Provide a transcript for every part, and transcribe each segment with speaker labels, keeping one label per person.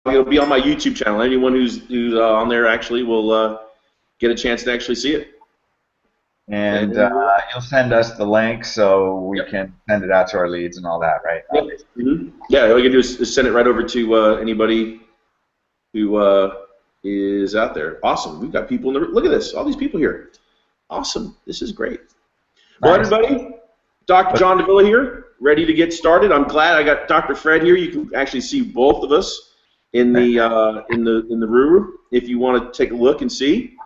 Speaker 1: it'll be on my YouTube channel. Anyone who's on there actually will get a chance to actually see it.
Speaker 2: And you'll send us the link so we can send it out to our leads and all that, right?
Speaker 1: Yep. Yeah, all you can do is send it right over to anybody who is out there. Awesome. We've got people in the look at this. All these people here. Awesome. This is great. Well, everybody, Dr. John Davila here, ready to get started. I'm glad I got Dr. Fred here. You can actually see both of us in the room if you want to take a look and see.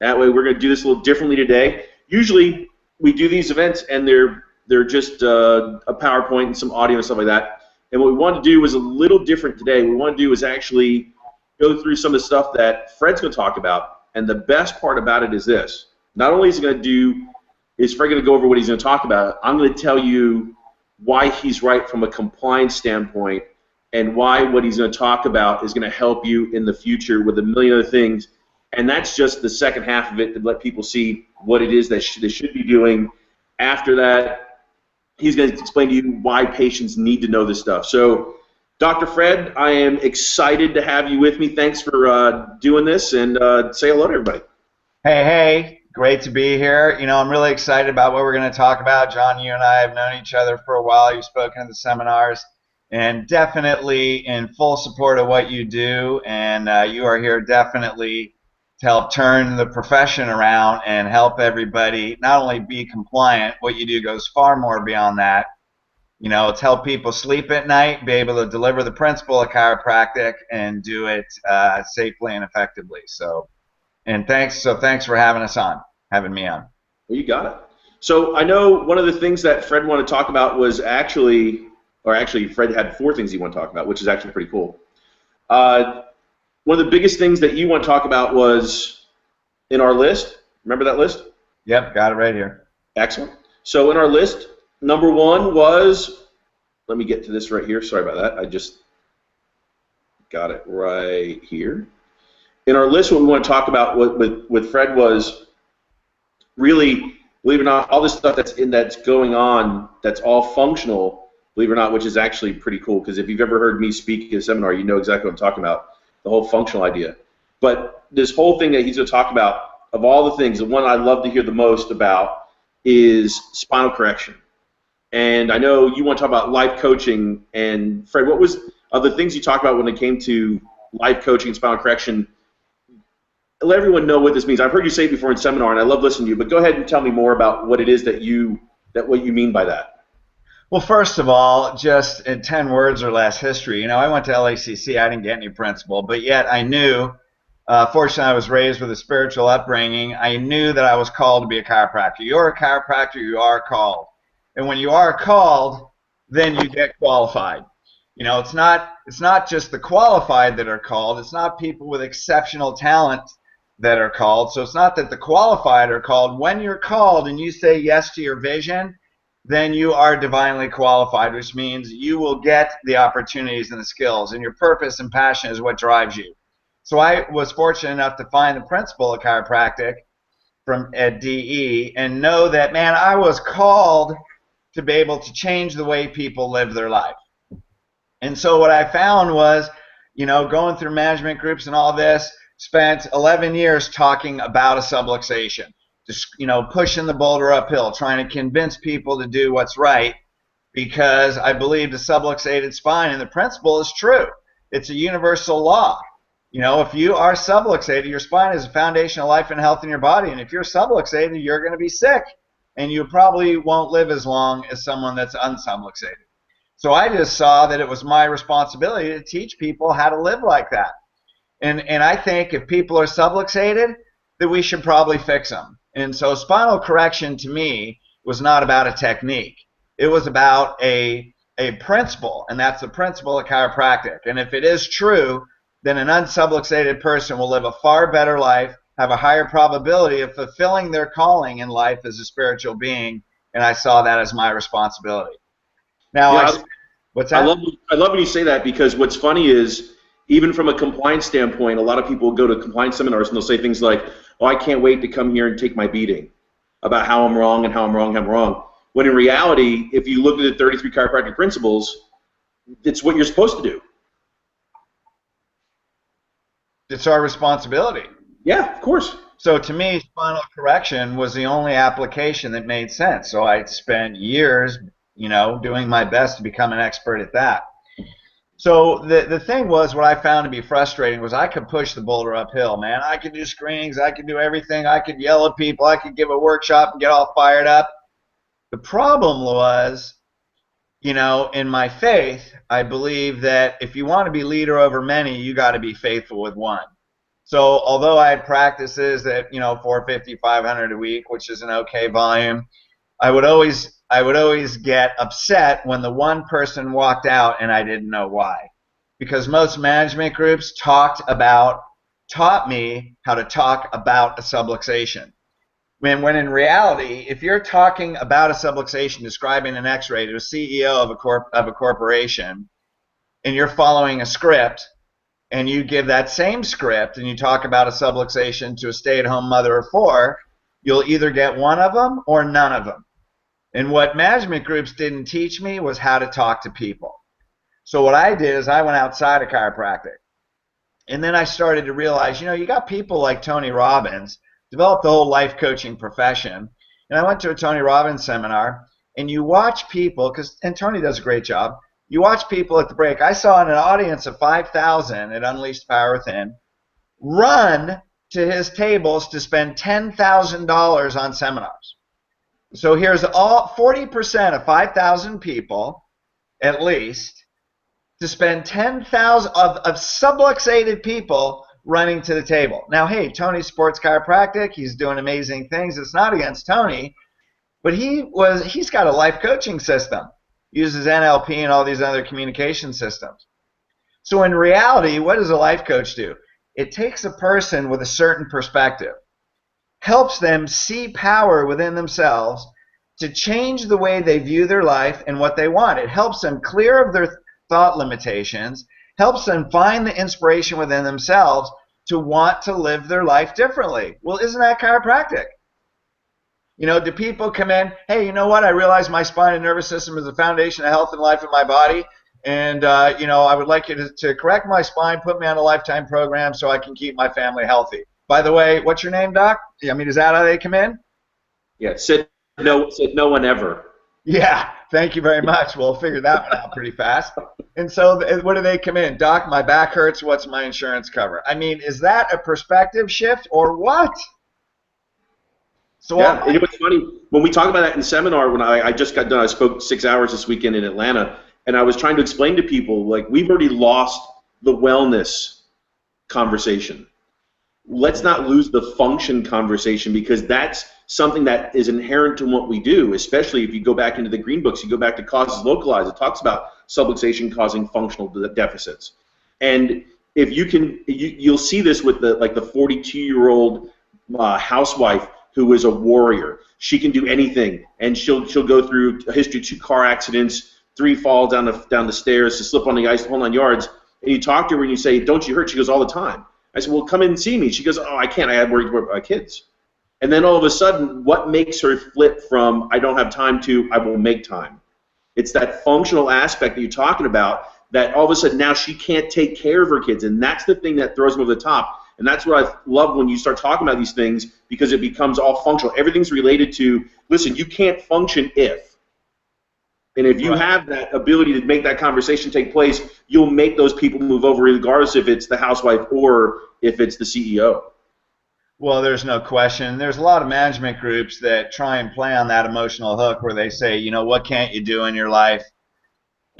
Speaker 1: That way, we're going to do this a little differently today. Usually, we do these events and they're just a PowerPoint and some audio and stuff like that. And what we want to do is a little different today. What we want to do is actually go through some of the stuff that Fred's going to talk about. And the best part about it is this: not only is Fred going to go over what he's going to talk about, I'm going to tell you why he's right from a compliance standpoint and why what he's going to talk about is going to help you in the future with a million other things. And that's just the second half of it to let people see what it is that they should be doing. After that, he's going to explain to you why patients need to know this stuff. So, Dr. Fred, I am excited to have you with me. Thanks for doing this, and say hello to everybody.
Speaker 2: Hey, great to be here. You know, I'm really excited about what we're going to talk about. John, you and I have known each other for a while. You've spoken at the seminars, and definitely in full support of what you do, and you are here definitely to help turn the profession around and help everybody not only be compliant. What you do goes far more beyond that. You know, it's help people sleep at night, be able to deliver the principle of chiropractic, and do it safely and effectively. So thanks for having me on.
Speaker 1: Well, you got it. So I know one of the things that Fred wanted to talk about was actually Fred had 4 things he wanted to talk about, which is actually pretty cool. One of the biggest things that you want to talk about was in our list. Remember that list?
Speaker 2: Yep, got it right here.
Speaker 1: Excellent. So in our list, number 1 was, let me get to this right here. Sorry about that. I just got it right here. In our list, what we want to talk about with Fred was really, believe it or not, all this stuff that's going on, that's all functional, believe it or not, which is actually pretty cool, because if you've ever heard me speak at a seminar, you know exactly what I'm talking about, the whole functional idea. But this whole thing that he's going to talk about, of all the things, the one I love to hear the most about is spinal correction. And I know you want to talk about life coaching. And Fred, what was the things you talked about when it came to life coaching and spinal correction? Let everyone know what this means. I've heard you say it before in seminar, and I love listening to you. But go ahead and tell me more about what it is what you mean by that.
Speaker 2: Well, first of all, just in 10 words or less history. You know, I went to LACC. I didn't get any principle, but yet I knew. Fortunately, I was raised with a spiritual upbringing. I knew that I was called to be a chiropractor. You're a chiropractor. You are called. And when you are called, then you get qualified. You know, it's not just the qualified that are called. It's not people with exceptional talent that are called. So it's not that the qualified are called. When you're called and you say yes to your vision, then you are divinely qualified, which means you will get the opportunities and the skills, and your purpose and passion is what drives you. So I was fortunate enough to find the principle of chiropractic at DE and know that, man, I was called to be able to change the way people live their life. And so what I found was, you know, going through management groups and all this, spent 11 years talking about a subluxation, just, you know, pushing the boulder uphill, trying to convince people to do what's right, because I believe the subluxated spine and the principle is true. It's a universal law. You know, if you are subluxated, your spine is the foundation of life and health in your body, and if you're subluxated, you're going to be sick, and you probably won't live as long as someone that's unsubluxated. So I just saw that it was my responsibility to teach people how to live like that. And I think if people are subluxated, that we should probably fix them. And so spinal correction to me was not about a technique. It was about a principle, and that's the principle of chiropractic. And if it is true, then an unsubluxated person will live a far better life, have a higher probability of fulfilling their calling in life as a spiritual being, and I saw that as my responsibility. Now,
Speaker 1: yeah,
Speaker 2: what's that?
Speaker 1: I love when you say that, because what's funny is, even from a compliance standpoint, a lot of people go to compliance seminars and they'll say things like, oh, I can't wait to come here and take my beating about how I'm wrong and how I'm wrong, how I'm wrong. When in reality, if you look at the 33 chiropractic principles, it's what you're supposed to do.
Speaker 2: It's our responsibility.
Speaker 1: Yeah, of course.
Speaker 2: So to me, spinal correction was the only application that made sense. So I spent years, doing my best to become an expert at that. So the thing was, what I found to be frustrating was I could push the boulder uphill, man. I could do screenings, I could do everything, I could yell at people, I could give a workshop and get all fired up. The problem was, in my faith, I believe that if you want to be leader over many, you got to be faithful with one. So although I had practices that, 450, 500 a week, which is an okay volume, I would always get upset when the one person walked out and I didn't know why. Because most management groups taught me how to talk about a subluxation. When in reality, if you're talking about a subluxation, describing an x-ray to a CEO of a corporation, and you're following a script, and you give that same script and you talk about a subluxation to a stay-at-home mother of 4, you'll either get one of them or none of them. And what management groups didn't teach me was how to talk to people. So what I did is I went outside of chiropractic. And then I started to realize, you got people like Tony Robbins, developed the whole life coaching profession. And I went to a Tony Robbins seminar, and you watch people, and Tony does a great job, you watch people at the break. I saw an audience of 5,000 at Unleashed Power Within run to his tables to spend $10,000 on seminars. So here's 40% of 5,000 people, at least, to spend 10,000 of subluxated people running to the table. Now, hey, Tony's sports chiropractic. He's doing amazing things. It's not against Tony, but he's got a life coaching system. Uses NLP and all these other communication systems. So in reality, what does a life coach do? It takes a person with a certain perspective, helps them see power within themselves to change the way they view their life and what they want. It helps them clear of their thought limitations, helps them find the inspiration within themselves to want to live their life differently. Well, isn't that chiropractic? Do people come in, hey, you know what? I realize my spine and nervous system is the foundation of health and life in my body. And, I would like you to correct my spine, put me on a lifetime program so I can keep my family healthy. By the way, what's your name, Doc? Is that how they come in?
Speaker 1: Yeah, said no one ever.
Speaker 2: Yeah, thank you very much. We'll figure that one out pretty fast. And so what do they come in? Doc, my back hurts. What's my insurance cover? Is that a perspective shift or what? So
Speaker 1: yeah, and what's funny, when we talk about that in seminar, when I just got done, I spoke 6 hours this weekend in Atlanta, and I was trying to explain to people, like, we've already lost the wellness conversation. Let's not lose the function conversation, because that's something that is inherent to what we do, especially if you go back into the green books, you go back to causes localized. It talks about subluxation causing functional deficits. And if you can, you'll see this with the 42-year-old housewife who is a warrior. She can do anything, and she'll go through a history of 2 car accidents, 3 falls down the stairs, to slip on the ice, the whole 9 yards. And you talk to her and you say, "Don't you hurt?" She goes, "All the time." I said, "Well, come in and see me." She goes, "Oh, I can't. I had worried about my kids." And then all of a sudden, what makes her flip from "I don't have time" to "I will make time"? It's that functional aspect that you're talking about, that all of a sudden now she can't take care of her kids, and that's the thing that throws them over the top. And that's what I love when you start talking about these things, because it becomes all functional. Everything's related to, listen, you can't function if. And if you have that ability to make that conversation take place, you'll make those people move over, regardless if it's the housewife or if it's the CEO.
Speaker 2: Well, there's no question. There's a lot of management groups that try and play on that emotional hook where they say, what can't you do in your life?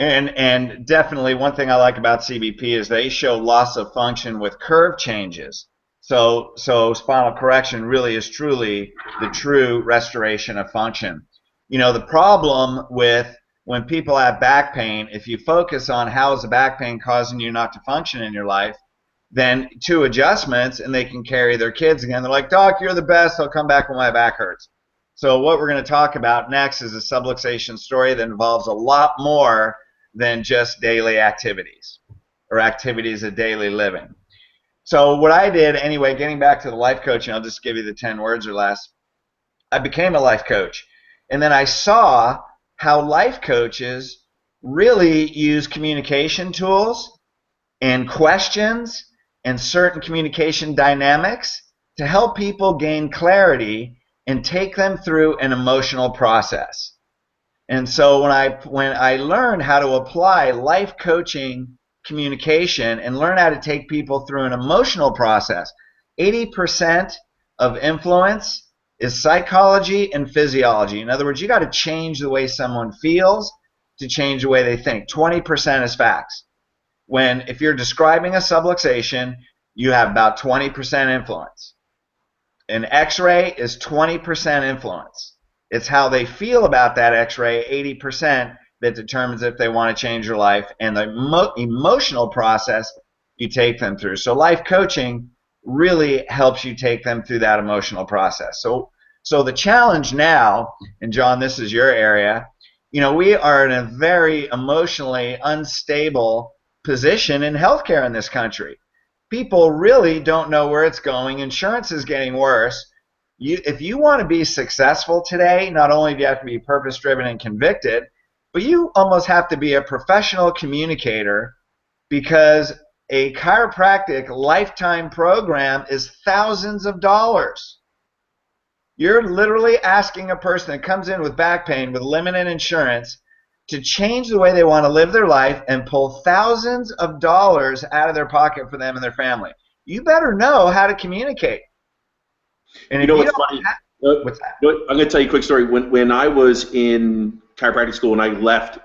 Speaker 2: And definitely one thing I like about CBP is they show loss of function with curve changes. So spinal correction really is truly the true restoration of function. The problem with when people have back pain, if you focus on how is the back pain causing you not to function in your life, then 2 adjustments and they can carry their kids again. They're like, "Doc, you're the best. I'll come back when my back hurts." So what we're going to talk about next is a subluxation story that involves a lot more than just daily activities or activities of daily living. So what I did, anyway, getting back to the life coaching, I'll just give you the 10 words or less. I became a life coach. And then I saw how life coaches really use communication tools and questions and certain communication dynamics to help people gain clarity and take them through an emotional process. And so when I learned how to apply life coaching communication and learn how to take people through an emotional process, 80% of influence is psychology and physiology. In other words, you got to change the way someone feels to change the way they think. 20% is facts. If you're describing a subluxation, you have about 20% influence. An X-ray is 20% influence. It's how they feel about that X-ray, 80%, that determines if they want to change their life, and the emotional process you take them through. So life coaching really helps you take them through that emotional process. So the challenge now, and John, this is your area, we are in a very emotionally unstable position in healthcare in this country. People really don't know where it's going. Insurance is getting worse. If you want to be successful today, not only do you have to be purpose-driven and convicted, but you almost have to be a professional communicator, because a chiropractic lifetime program is thousands of dollars. You're literally asking a person that comes in with back pain with limited insurance to change the way they want to live their life and pull thousands of dollars out of their pocket for them and their family. You better know how to communicate. And if
Speaker 1: what's funny?
Speaker 2: What's that?
Speaker 1: I'm going to tell you a quick story. When I was in chiropractic school and I left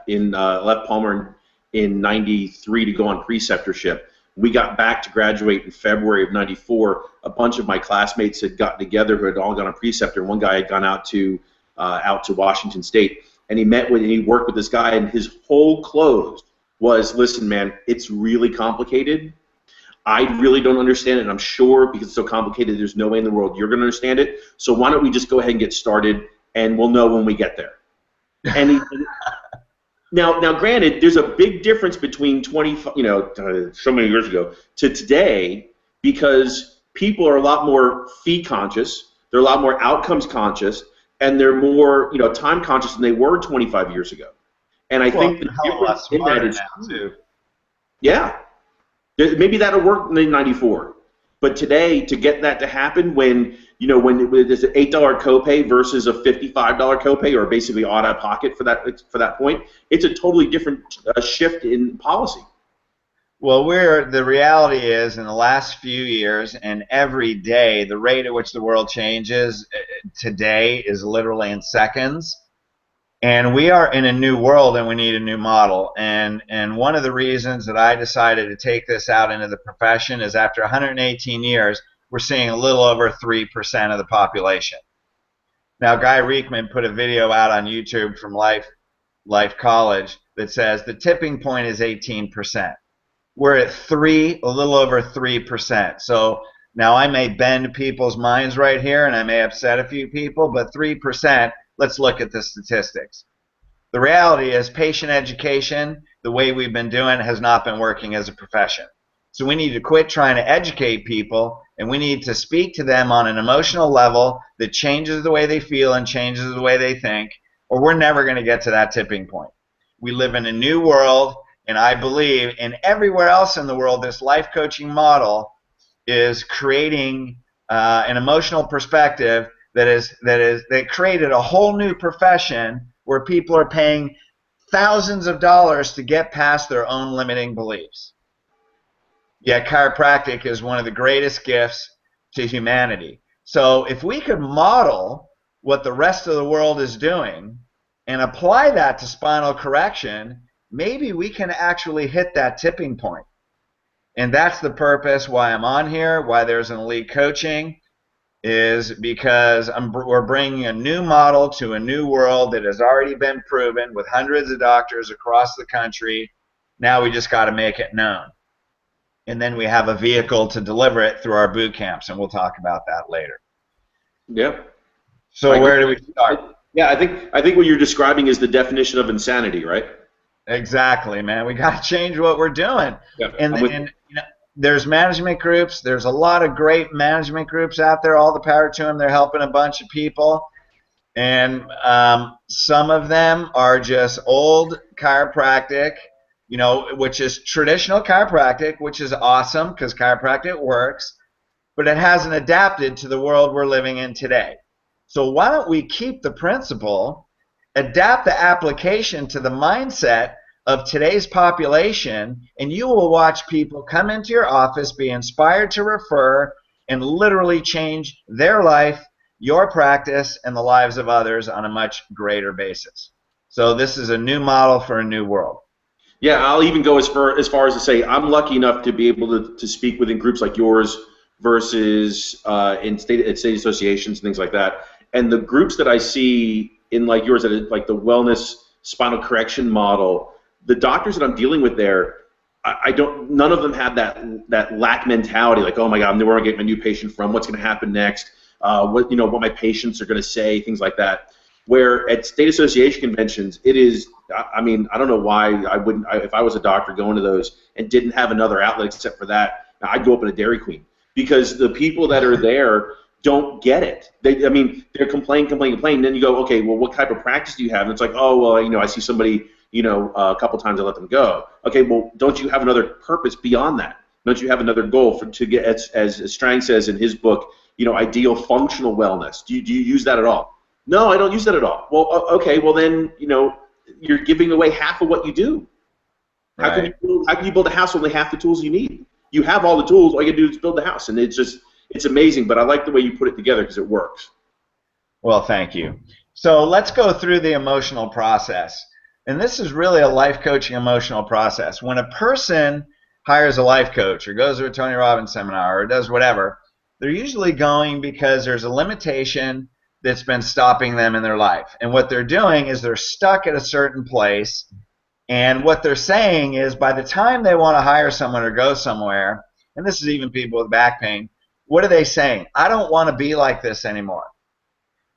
Speaker 1: Palmer in '93 to go on preceptorship, we got back to graduate in February of '94. A bunch of my classmates had gotten together who had all gone on preceptor. One guy had gone out to Washington State. And he worked with this guy, and his whole close was, listen, man, it's really complicated. I really don't understand it, and I'm sure because it's so complicated, there's no way in the world you're going to understand it. So why don't we just go ahead and get started, and we'll know when we get there. And now, granted, there's a big difference between so many years ago to today, because people are a lot more fee conscious, they're a lot more outcomes conscious, and they're more, time conscious than they were 25 years ago. And I think the difference in that is too. Yeah, maybe that'll work in '94, but today, to get that to happen, when there's an $8 copay versus a $55 copay, or basically out of pocket for that point, it's a totally different shift in policy.
Speaker 2: Well, the reality is, in the last few years and every day, the rate at which the world changes today is literally in seconds. And we are in a new world, and we need a new model. And one of the reasons that I decided to take this out into the profession is, after 118 years, we're seeing a little over 3% of the population. Now, Guy Reekman put a video out on YouTube from Life College that says the tipping point is 18%. We're at a little over 3%. So now I may bend people's minds right here, and I may upset a few people, but 3%, let's look at the statistics. The reality is, patient education, the way we've been doing, has not been working as a profession. So we need to quit trying to educate people, and we need to speak to them on an emotional level that changes the way they feel and changes the way they think, or we're never going to get to that tipping point. We live in a new world. And I believe, in everywhere else in the world, this life coaching model is creating an emotional perspective that created a whole new profession where people are paying thousands of dollars to get past their own limiting beliefs. Yet chiropractic is one of the greatest gifts to humanity. So if we could model what the rest of the world is doing and apply that to spinal correction, maybe we can actually hit that tipping point. And that's the purpose why I'm on here, why there's an elite coaching, is because we're bringing a new model to a new world that has already been proven with hundreds of doctors across the country. Now we just got to make it known. And then we have a vehicle to deliver it through our boot camps, and we'll talk about that later.
Speaker 1: Yep.
Speaker 2: So where do we start?
Speaker 1: Yeah, I think what you're describing is the definition of insanity, right?
Speaker 2: Exactly, man. We got to change what we're doing.
Speaker 1: Yeah,
Speaker 2: and there's management groups. There's a lot of great management groups out there. All the power to them. They're helping a bunch of people. And some of them are just old chiropractic, you know, which is traditional chiropractic, which is awesome because chiropractic works, but it hasn't adapted to the world we're living in today. So why don't we keep the principle, adapt the application to the mindset of today's population, and you will watch people come into your office, be inspired to refer, and literally change their life, your practice, and the lives of others on a much greater basis. So this is a new model for a new world.
Speaker 1: Yeah, I'll even go as far as to say I'm lucky enough to be able to speak within groups like yours versus in state associations and things like that. And the groups that I see in like yours, like the wellness spinal correction model, the doctors that I'm dealing with there, none of them have that lack mentality, like, oh my God, where am I getting my new patient from? What's going to happen next? What my patients are going to say, things like that. Where at state association conventions, it is, I mean, I don't know why I wouldn't, if I was a doctor going to those and didn't have another outlet except for that, I'd go up in a Dairy Queen, because the people that are there don't get it. They're complain. And then you go, okay, well, what type of practice do you have? And it's like, oh, well, I see somebody, a couple times I let them go. Okay, well, don't you have another purpose beyond that? Don't you have another goal to get, as Strang says in his book, ideal functional wellness? Do you use that at all? No, I don't use that at all. Well, okay, well then, you're giving away half of what you do. How
Speaker 2: Right.
Speaker 1: can you build a house with only half the tools you need? You have all the tools. All you got to do is build the house, and it's amazing. But I like the way you put it together because it works.
Speaker 2: Well, thank you. So let's go through the emotional process. And this is really a life coaching emotional process. When a person hires a life coach or goes to a Tony Robbins seminar or does whatever, they're usually going because there's a limitation that's been stopping them in their life. And what they're doing is they're stuck at a certain place. And what they're saying is by the time they want to hire someone or go somewhere, and this is even people with back pain, what are they saying? I don't want to be like this anymore.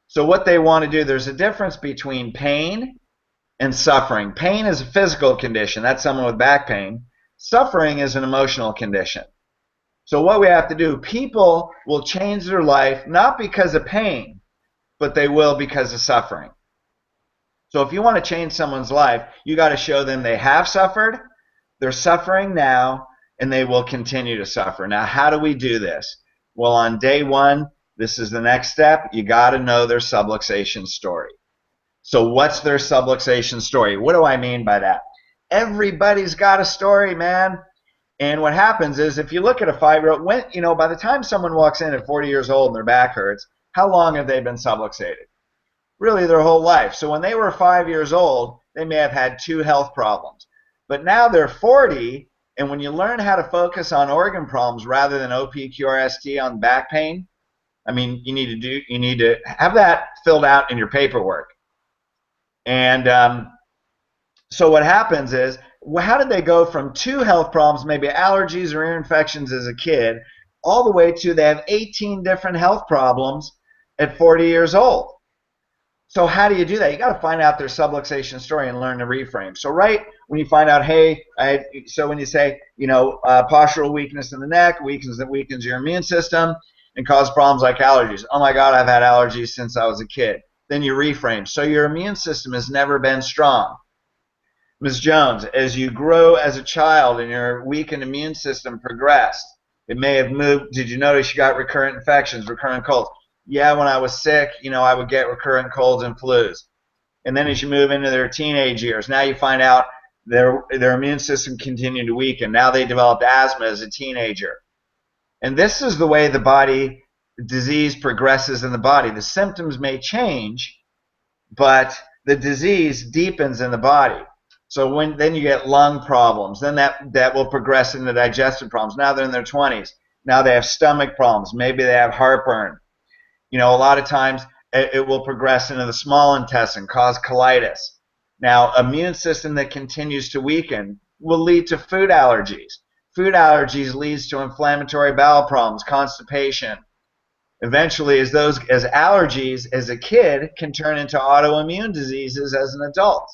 Speaker 2: So what they want to do, there's a difference between pain and suffering. Pain is a physical condition. That's someone with back pain. Suffering is an emotional condition. So what we have to do, people will change their life not because of pain, but they will because of suffering. So if you want to change someone's life, you got to show them they have suffered, they're suffering now, and they will continue to suffer. Now, how do we do this? Well, on day one, this is the next step. You got to know their subluxation story. So what's their subluxation story? What do I mean by that? Everybody's got a story, man. And what happens is if you look at a 5-year-old, by the time someone walks in at 40 years old and their back hurts, how long have they been subluxated? Really their whole life. So when they were 5 years old, they may have had 2 health problems. But now they're 40, and when you learn how to focus on organ problems rather than OPQRST on back pain, you need to have that filled out in your paperwork. And so what happens is, how did they go from 2 health problems, maybe allergies or ear infections as a kid, all the way to they have 18 different health problems at 40 years old? So how do you do that? You got to find out their subluxation story and learn to reframe. So right when you find out, so when you say, postural weakness in the neck, weakens your immune system and cause problems like allergies. Oh my God, I've had allergies since I was a kid. Then you reframe. So your immune system has never been strong. Ms. Jones, as you grow as a child and your weakened immune system progressed, it may have moved. Did you notice you got recurrent infections, recurrent colds? Yeah, when I was sick, I would get recurrent colds and flus. And then as you move into their teenage years, now you find out their immune system continued to weaken. Now they developed asthma as a teenager. And this is the way the disease progresses in the body. The symptoms may change, but the disease deepens in the body. So then you get lung problems. Then that will progress into digestive problems. Now they're in their 20s. Now they have stomach problems. Maybe they have heartburn. A lot of times it will progress into the small intestine, cause colitis. Now, immune system that continues to weaken will lead to food allergies. Food allergies leads to inflammatory bowel problems, constipation. Eventually, as allergies as a kid can turn into autoimmune diseases as an adult.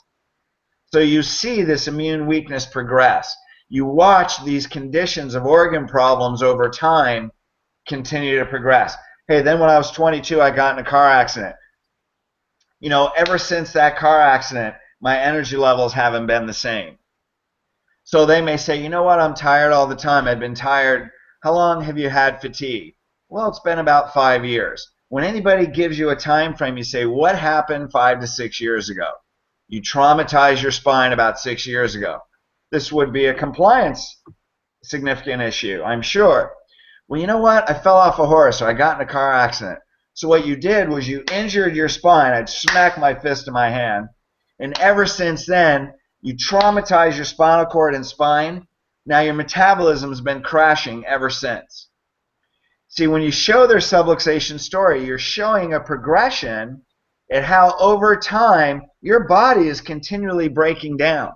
Speaker 2: So you see this immune weakness progress. You watch these conditions of organ problems over time continue to progress. Hey, then when I was 22, I got in a car accident. Ever since that car accident, my energy levels haven't been the same. So they may say, you know what, I'm tired all the time. I've been tired. How long have you had fatigue? Well, it's been about 5 years. When anybody gives you a time frame, you say, what happened 5 to 6 years ago? You traumatized your spine about 6 years ago. This would be a compliance significant issue, I'm sure. Well, you know what? I fell off a horse or I got in a car accident. So what you did was you injured your spine. I'd smack my fist in my hand. And ever since then, you traumatize your spinal cord and spine. Now your metabolism has been crashing ever since. See, when you show their subluxation story, you're showing a progression at how over time your body is continually breaking down.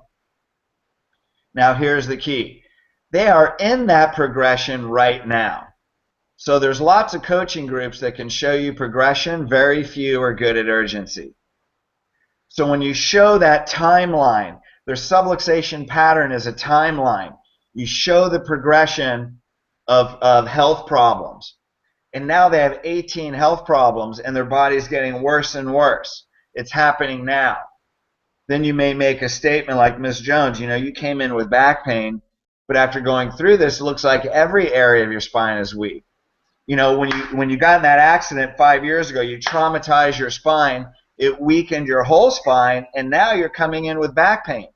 Speaker 2: Now here's the key. They are in that progression right now. So there's lots of coaching groups that can show you progression. Very few are good at urgency. So when you show that timeline, their subluxation pattern is a timeline. You show the progression of health problems. And now they have 18 health problems and their body's getting worse and worse. It's happening now. Then you may make a statement like, Ms. Jones, you know, you came in with back pain, but after going through this, it looks like every area of your spine is weak. You know, when you got in that accident 5 years ago, you traumatized your spine, it weakened your whole spine, and now you're coming in with back pain.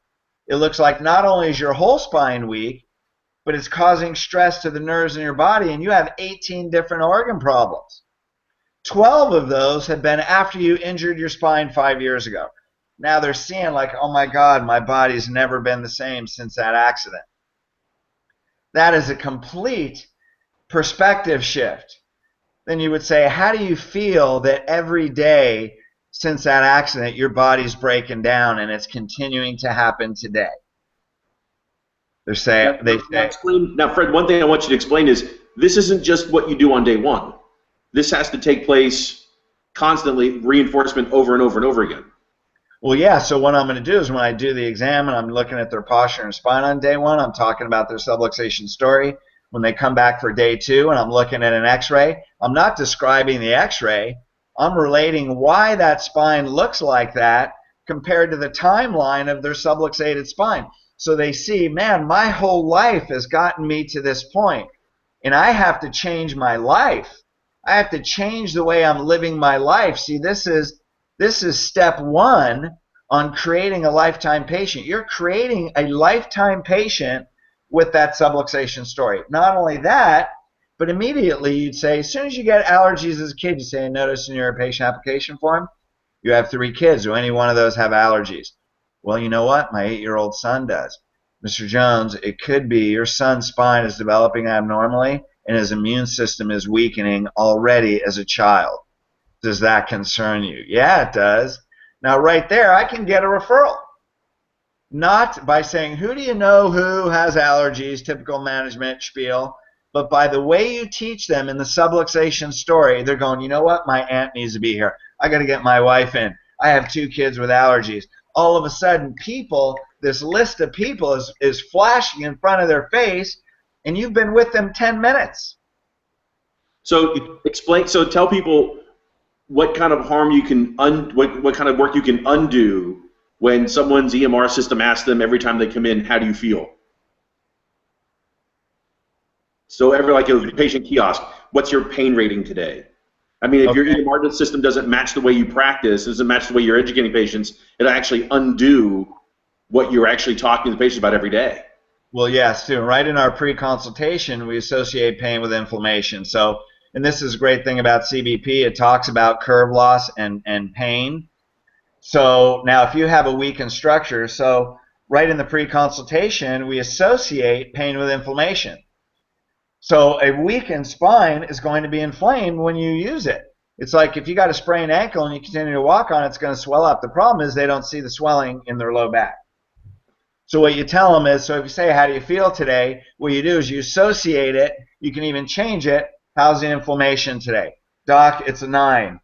Speaker 2: It looks like not only is your whole spine weak, but it's causing stress to the nerves in your body, and you have 18 different organ problems. 12 of those have been after you injured your spine 5 years ago. Now they're seeing like, oh my God, my body's never been the same since that accident. That is a complete perspective shift. Then you would say, how do you feel that every day since that accident your body's breaking down and it's continuing to happen today? Now,
Speaker 1: Fred, one thing I want you to explain is this isn't just what you do on day one. This has to take place constantly, reinforcement over and over and over again.
Speaker 2: Well, yeah, so what I'm going to do is when I do the exam and I'm looking at their posture and spine on day one, I'm talking about their subluxation story. When they come back for day two and I'm looking at an x-ray, I'm not describing the x-ray. I'm relating why that spine looks like that compared to the timeline of their subluxated spine. So they see, man, my whole life has gotten me to this point, and I have to change my life. I have to change the way I'm living my life. See, this is step one on creating a lifetime patient. You're creating a lifetime patient with that subluxation story. Not only that, but immediately you'd say, as soon as you get allergies as a kid, you say, notice in your patient application form, you have 3 kids. Do any one of those have allergies? Well, you know what? My 8-year-old son does. Mr. Jones, it could be your son's spine is developing abnormally and his immune system is weakening already as a child. Does that concern you? Yeah, it does. Now, right there, I can get a referral. Not by saying, who do you know who has allergies, typical management spiel, but by the way you teach them in the subluxation story, they're going, you know what? My aunt needs to be here. I got to get my wife in. I have 2 kids with allergies. All of a sudden, this list of people is flashing in front of their face, and you've been with them 10 minutes.
Speaker 1: So tell people what kind of harm you can what kind of work you can undo when someone's EMR system asks them every time they come in, how do you feel? So like a patient kiosk, what's your pain rating today? I mean, if your EMR system doesn't match the way you practice, doesn't match the way you're educating patients, it'll actually undo what you're actually talking to the patient about every day.
Speaker 2: Well, yes, too. Right in our pre-consultation, we associate pain with inflammation. So, and this is a great thing about CBP. It talks about curve loss and pain. So now if you have a weakened structure, so right in the pre-consultation, we associate pain with inflammation. So a weakened spine is going to be inflamed when you use it. It's like if you got a sprained ankle and you continue to walk on it, it's going to swell up. The problem is they don't see the swelling in their low back. So what you tell them is, so if you say, how do you feel today? What you do is you associate it. You can even change it. How's the inflammation today? Doc, it's a 9.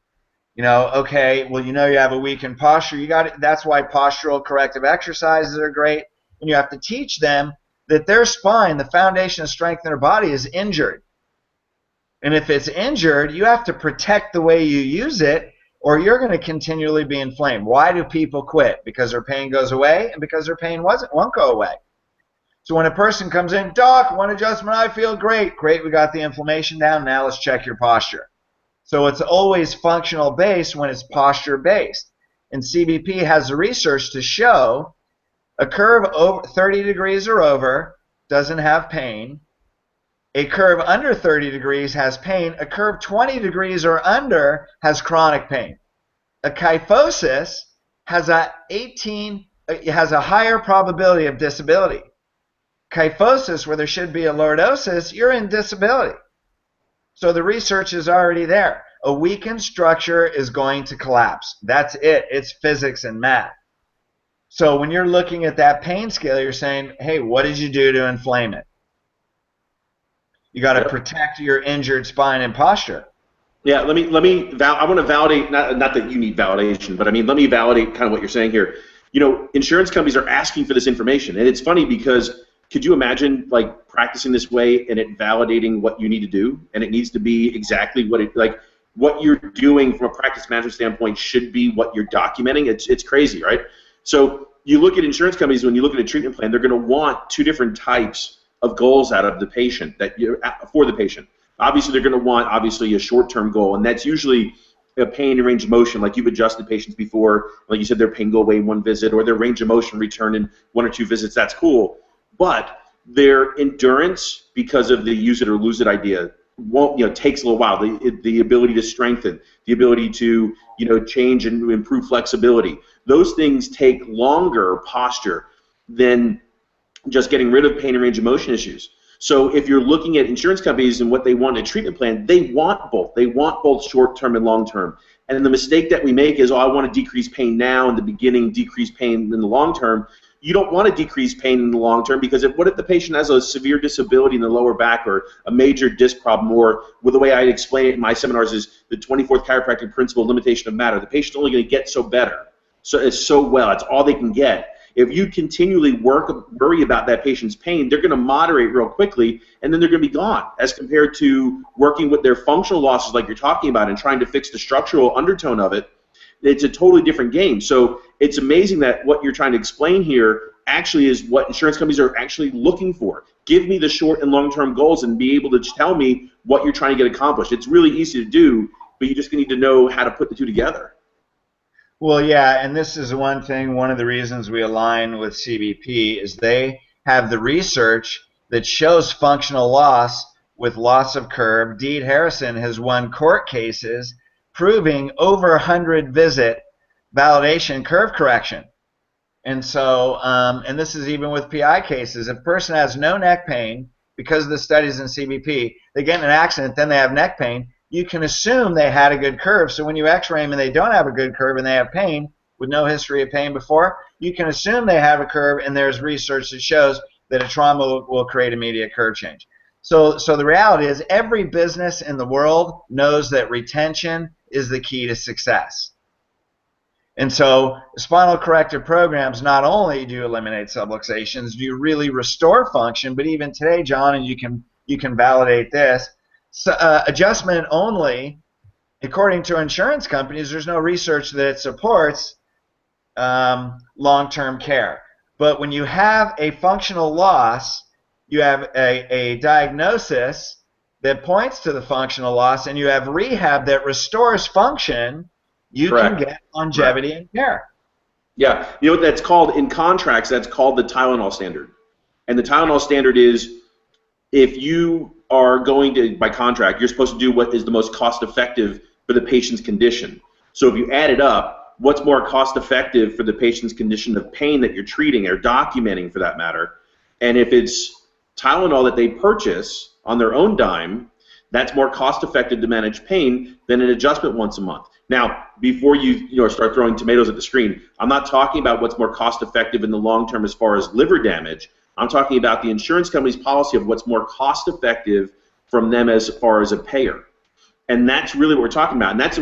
Speaker 2: You know, okay, well, you know you have a weakened posture. You got it. That's why postural corrective exercises are great. And you have to teach them that their spine, the foundation of strength in their body, is injured. And if it's injured, you have to protect the way you use it, or you're going to continually be inflamed. Why do people quit? Because their pain goes away and because their pain won't go away. So when a person comes in, doc, one adjustment, I feel great. Great, we got the inflammation down. Now let's check your posture. So it's always functional based when it's posture based. And CBP has the research to show a curve over 30 degrees or over doesn't have pain. A curve under 30 degrees has pain. A curve 20 degrees or under has chronic pain. A kyphosis has a higher probability of disability. Kyphosis, where there should be a lordosis, you're in disability. So the research is already there. A weakened structure is going to collapse. That's it. It's physics and math. So when you're looking at that pain scale, you're saying, hey, what did you do to inflame it? You got to protect your injured spine and posture.
Speaker 1: Yeah, I want to validate, not that you need validation, but I mean, let me validate kind of what you're saying here. You know, insurance companies are asking for this information, and it's funny because could you imagine like practicing this way and it validating what you need to do, and it needs to be exactly what you're doing from a practice management standpoint should be what you're documenting. It's crazy, right? So you look at insurance companies, when you look at a treatment plan, they're going to want two different types of goals out of the patient for the patient. Obviously, they're going to want a short-term goal, and that's usually a pain and range of motion, like you've adjusted patients before, like you said, their pain go away in one visit, or their range of motion return in 1 or 2 visits. That's cool, but their endurance, because of the use it or lose it idea, takes a little while. The ability to strengthen, the ability to change and improve flexibility, those things take longer posture than just getting rid of pain and range of motion issues. So if you're looking at insurance companies and what they want in a treatment plan, they want both. They want both short-term and long-term. And the mistake that we make is, I want to decrease pain now in the beginning, decrease pain in the long term. You don't want to decrease pain in the long term, because what if the patient has a severe disability in the lower back or a major disc problem, or the way I explain it in my seminars is the 24th chiropractic principle, limitation of matter. The patient's only going to get so better. So it's well. It's all they can get. If you continually worry about that patient's pain, they're going to moderate real quickly, and then they're going to be gone, as compared to working with their functional losses like you're talking about and trying to fix the structural undertone of it. It's a totally different game. So it's amazing that what you're trying to explain here actually is what insurance companies are actually looking for. Give me the short and long-term goals and be able to tell me what you're trying to get accomplished. It's really easy to do, but you just need to know how to put the two together.
Speaker 2: Well, yeah, and this is one of the reasons we align with CBP is they have the research that shows functional loss with loss of curve. Deed Harrison has won court cases proving over 100 visit validation curve correction. And so, and this is even with PI cases. If a person has no neck pain, because of the studies in CBP, they get in an accident, then they have neck pain, you can assume they had a good curve. So when you x-ray them and they don't have a good curve and they have pain with no history of pain before, you can assume they have a curve, and there's research that shows that a trauma will create immediate curve change. So the reality is every business in the world knows that retention is the key to success. And so spinal corrective programs, not only do you eliminate subluxations, do you really restore function, but even today, John, and you can validate this, adjustment only, according to insurance companies, there's no research that it supports long-term care. But when you have a functional loss, you have a diagnosis that points to the functional loss, and you have rehab that restores function, you
Speaker 1: Correct.
Speaker 2: can get longevity and care.
Speaker 1: Yeah, you know what that's called in contracts? That's called the Tylenol standard. And the Tylenol standard is, if you are going to, by contract, you're supposed to do what is the most cost-effective for the patient's condition. So if you add it up, what's more cost-effective for the patient's condition of pain that you're treating or documenting, for that matter, and if it's Tylenol that they purchase on their own dime, that's more cost-effective to manage pain than an adjustment once a month. Now, before you start throwing tomatoes at the screen, I'm not talking about what's more cost-effective in the long term as far as liver damage. I'm talking about the insurance company's policy of what's more cost-effective from them as far as a payer. And that's really what we're talking about. And that's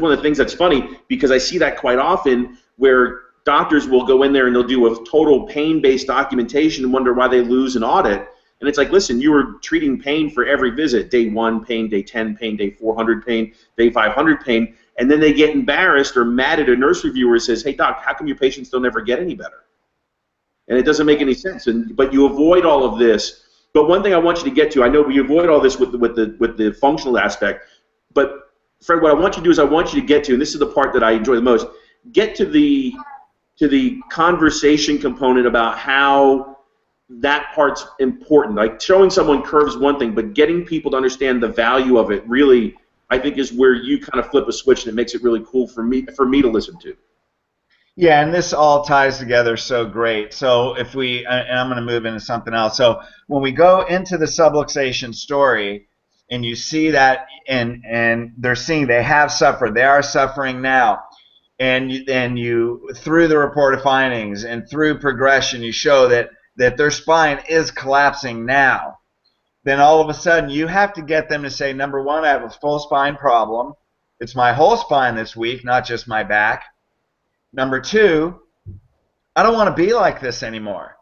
Speaker 1: one of the things that's funny, because I see that quite often, where doctors will go in there and they'll do a total pain-based documentation and wonder why they lose an audit. And it's like, listen, you were treating pain for every visit. Day 1 pain, day 10 pain, day 400 pain, day 500 pain. And then they get embarrassed or mad at a nurse reviewer who says, hey, doc, how come your patients don't ever get any better? and it doesn't make any sense. But you avoid all of this. But one thing I want you to get to, I know we avoid all this with the functional aspect, but Fred, what I want you to do is I want you to get to, and this is the part that I enjoy the most, get to the conversation component about how that part's important. Like showing someone curves one thing, but getting people to understand the value of it really, I think, is where you kind of flip a switch and it makes it really cool for me to listen to.
Speaker 2: Yeah, and this all ties together so great. So if we, and I'm going to move into something else. So when we go into the subluxation story, and you see that, and they're seeing they have suffered, they are suffering now, and you through the reported findings and through progression, you show that their spine is collapsing now. Then all of a sudden, you have to get them to say, number one, I have a full spine problem. It's my whole spine that's weak, not just my back. Number two, I don't want to be like this anymore.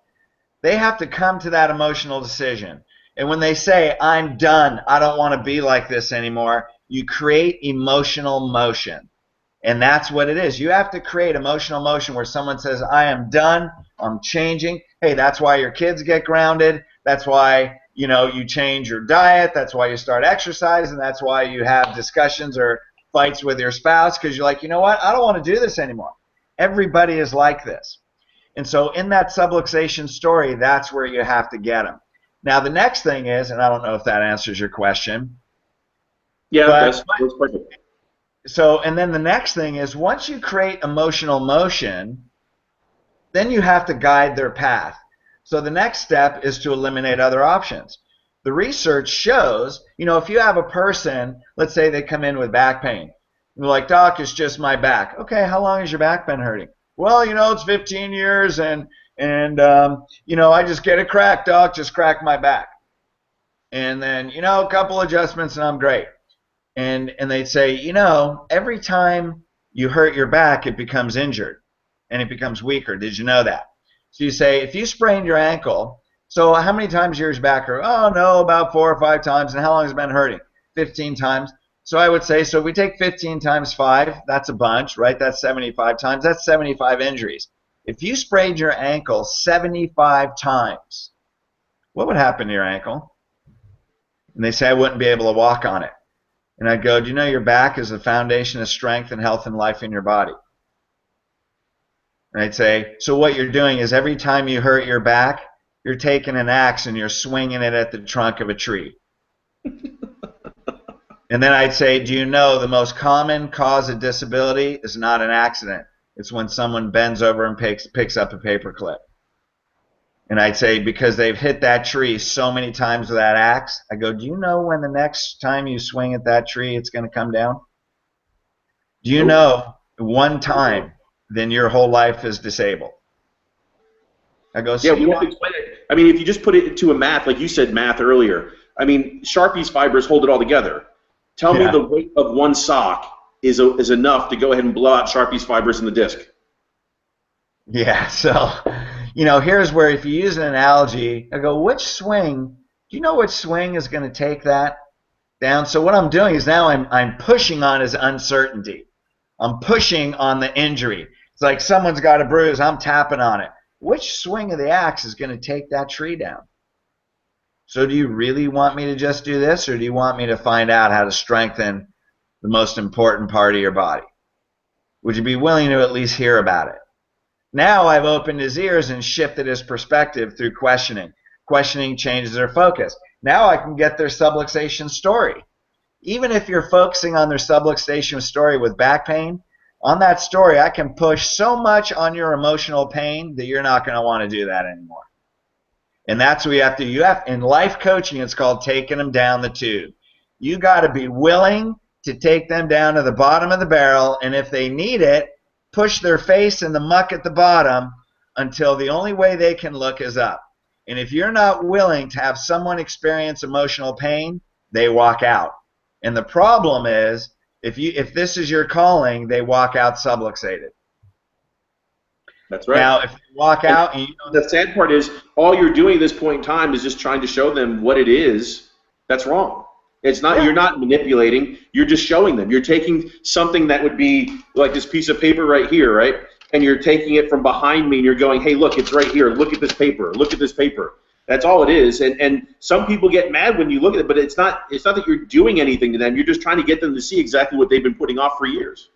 Speaker 2: They have to come to that emotional decision. And when they say, I'm done, I don't want to be like this anymore, you create emotional motion. And that's what it is. You have to create emotional motion where someone says, I am done, I'm changing. Hey, that's why your kids get grounded. That's why, you change your diet. That's why you start exercising. That's why you have discussions or fights with your spouse, because you're like, you know what? I don't want to do this anymore. Everybody is like this. And so in that subluxation story, that's where you have to get them. Now, the next thing is, and I don't know if that answers your question.
Speaker 1: Yeah, that's perfect.
Speaker 2: So, and then the next thing is, once you create emotional motion, then you have to guide their path. So the next step is to eliminate other options. The research shows, if you have a person, let's say they come in with back pain, they're like, doc, it's just my back. Okay, how long has your back been hurting? Well, it's 15 years, and I just get a crack, doc, just crack my back. And then, a couple adjustments and I'm great. And they'd say, every time you hurt your back, it becomes injured and it becomes weaker. Did you know that? So you say, if you sprained your ankle, so how many times your back hurt? Oh, no, about 4 or 5 times. And how long has it been hurting? 15 times. So I would say, so if we take 15 times 5, that's a bunch, right? That's 75 times. That's 75 injuries. If you sprained your ankle 75 times, what would happen to your ankle? And they say, I wouldn't be able to walk on it. And I'd go, do you know your back is the foundation of strength and health and life in your body? And I'd say, so what you're doing is every time you hurt your back, you're taking an axe and you're swinging it at the trunk of a tree. And then I'd say, do you know the most common cause of disability is not an accident? It's when someone bends over and picks up a paper clip. And I'd say, because they've hit that tree so many times with that axe, I go, do you know when the next time you swing at that tree, it's going to come down? Do you know one time, then your whole life is disabled? I go, so
Speaker 1: yeah, we have to explain it. I mean, if you just put it into a math, like you said math earlier, I mean, Sharpie's fibers hold it all together. Tell me the weight of one sock is enough to go ahead and blow out Sharpie's fibers in the disc.
Speaker 2: Yeah, so, here's where if you use an analogy, I go, which swing, do you know which swing is going to take that down? So what I'm doing is now I'm pushing on his uncertainty. I'm pushing on the injury. It's like someone's got a bruise, I'm tapping on it. Which swing of the axe is going to take that tree down? So do you really want me to just do this, or do you want me to find out how to strengthen the most important part of your body? Would you be willing to at least hear about it? Now I've opened his ears and shifted his perspective through questioning. Questioning changes their focus. Now I can get their subluxation story. Even if you're focusing on their subluxation story with back pain, on that story I can push so much on your emotional pain that you're not going to want to do that anymore. And that's what you have to in life coaching, it's called taking them down the tube. You got to be willing to take them down to the bottom of the barrel, and if they need it, push their face in the muck at the bottom until the only way they can look is up. And if you're not willing to have someone experience emotional pain, they walk out. And the problem is, if this is your calling, they walk out subluxated.
Speaker 1: That's right.
Speaker 2: Now, if you walk out, and
Speaker 1: the sad part is, all you're doing at this point in time is just trying to show them what it is that's wrong. It's not. Yeah. You're not manipulating. You're just showing them. You're taking something that would be like this piece of paper right here, right? and you're taking it from behind me and you're going, hey, look, it's right here. Look at this paper. Look at this paper. That's all it is. And some people get mad when you look at it, but it's not that you're doing anything to them. You're just trying to get them to see exactly what they've been putting off for years.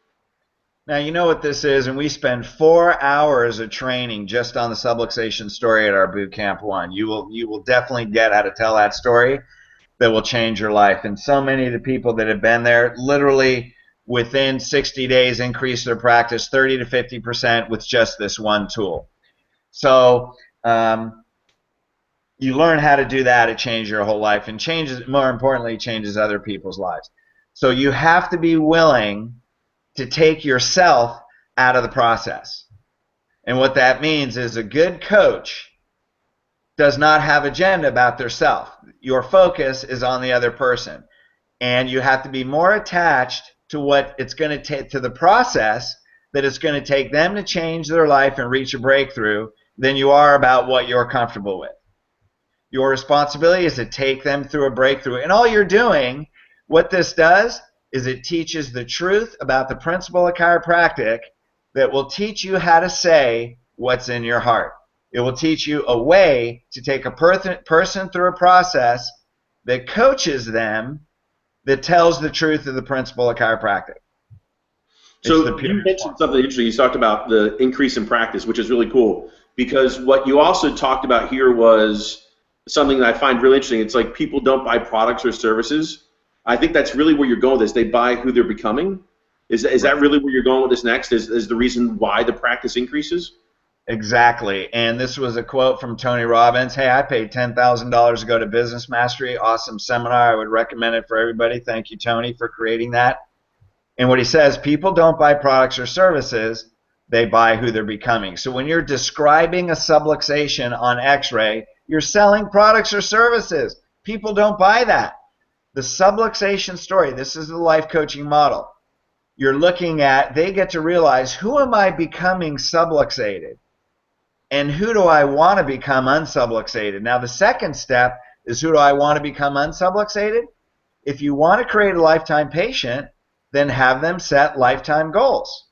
Speaker 2: Now, you know what this is, and we spend 4 hours of training just on the subluxation story at our Boot Camp 1. You will definitely get how to tell that story that will change your life. And so many of the people that have been there literally within 60 days increase their practice 30 to 50% with just this one tool. So you learn how to do that, it changes your whole life, and changes, more importantly, changes other people's lives. So you have to be willing to take yourself out of the process. And what that means is a good coach does not have agenda about their self. Your focus is on the other person. And you have to be more attached to what it's going to take, to the process that it's going to take them to change their life and reach a breakthrough, than you are about what you're comfortable with. Your responsibility is to take them through a breakthrough. And all you're doing, what this does, is it teaches the truth about the principle of chiropractic that will teach you how to say what's in your heart. It will teach you a way to take a person through a process that coaches them, that tells the truth of the principle of chiropractic.
Speaker 1: So you mentioned something interesting. You talked about the increase in practice, which is really cool, because what you also talked about here was something that I find really interesting. It's like people don't buy products or services. I think that's really where you're going with this. They buy who they're becoming. Is that really where you're going with this next? Is the reason why the practice increases?
Speaker 2: Exactly. And this was a quote from Tony Robbins. Hey, I paid $10,000 to go to Business Mastery. Awesome seminar. I would recommend it for everybody. Thank you, Tony, for creating that. And what he says, people don't buy products or services. They buy who they're becoming. So when you're describing a subluxation on X-ray, you're selling products or services. People don't buy that. The subluxation story, this is the life coaching model. You're looking at, they get to realize, who am I becoming subluxated? And who do I want to become unsubluxated? Now, the second step is, who do I want to become unsubluxated? If you want to create a lifetime patient, then have them set lifetime goals.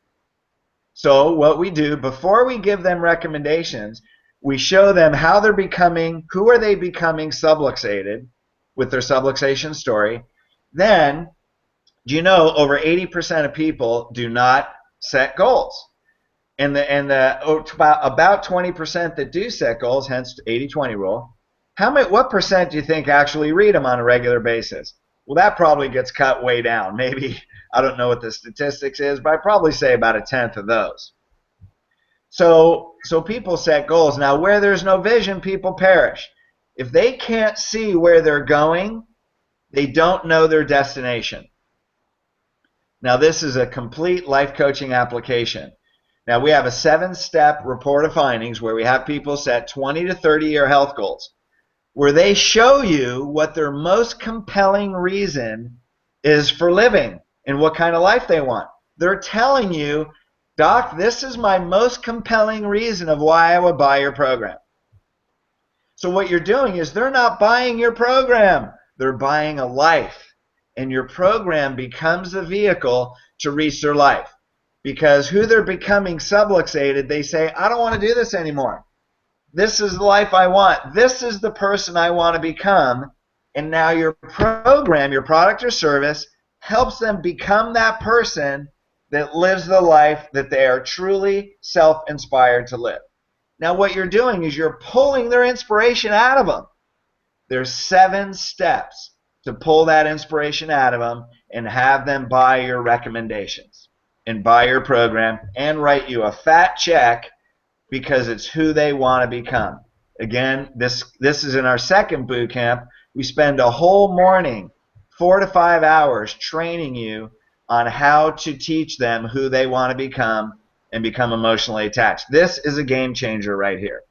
Speaker 2: So what we do, before we give them recommendations, we show them how they're becoming, who are they becoming subluxated with their subluxation story. Then, do you know, over 80% of people do not set goals. And about 20% that do set goals, hence 80-20 rule, what percent do you think actually read them on a regular basis? Well, that probably gets cut way down. Maybe, I don't know what the statistics is, but I'd probably say about 1/10 of those. So people set goals. Now, where there's no vision, people perish. If they can't see where they're going, they don't know their destination. Now, this is a complete life coaching application. Now, we have a 7-step report of findings where we have people set 20 to 30-year health goals, where they show you what their most compelling reason is for living and what kind of life they want. They're telling you, Doc, this is my most compelling reason of why I would buy your program. So what you're doing is, they're not buying your program. They're buying a life. And your program becomes the vehicle to reach their life. Because who they're becoming subluxated, they say, I don't want to do this anymore. This is the life I want. This is the person I want to become. And now your program, your product or service, helps them become that person that lives the life that they are truly self-inspired to live. Now what you're doing is you're pulling their inspiration out of them. There's 7 steps to pull that inspiration out of them and have them buy your recommendations and buy your program and write you a fat check, because it's who they want to become. Again, this is in our second boot camp. We spend a whole morning, 4 to 5 hours, training you on how to teach them who they want to become and become emotionally attached. This is a game changer right here.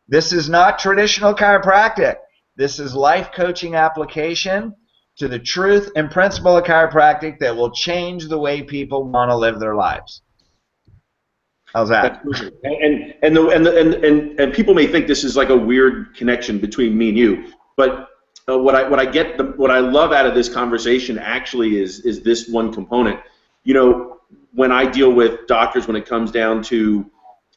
Speaker 2: This is not traditional chiropractic. This is life coaching application to the truth and principle of chiropractic that will change the way people want to live their lives. How's that?
Speaker 1: And people may think this is like a weird connection between me and you, but what I love out of this conversation actually is this one component. You know, when I deal with doctors, when it comes down to